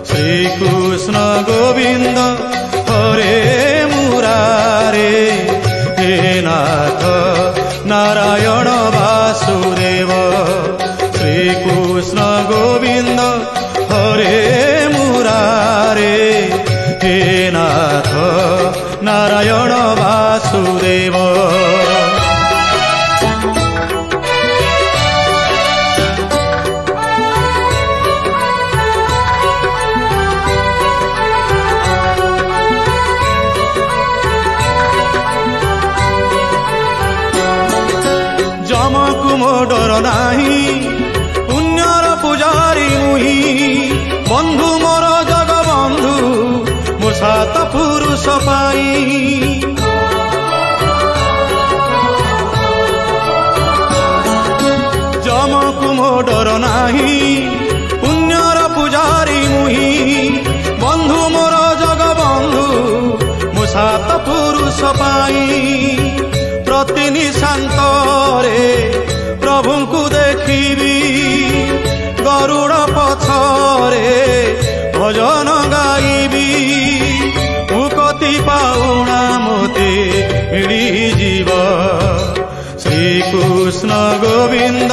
श्रीकृष्ण गोविंद हरे मुरारे हे नाथ नारायण वासुदेव श्रीकृष्ण गोविंद हरे मुरारे हे नाथ नारायण वासुदेव जमकु मो डर नाही पुण्यर पुजारी मुही बंधु मोर जग बंधु मो सात पुरुष पाई जमकु मो डर नाही पुण्यर पुजारी मुही बंधु मोर जग बंधु मो सात पुरुष पाई प्रतिनि शांतरे प्रभु को देखी गरुड़ पथरे भजन गाइबी मुक्ति पाउना मोते मिली जीव श्रीकृष्ण गोविंद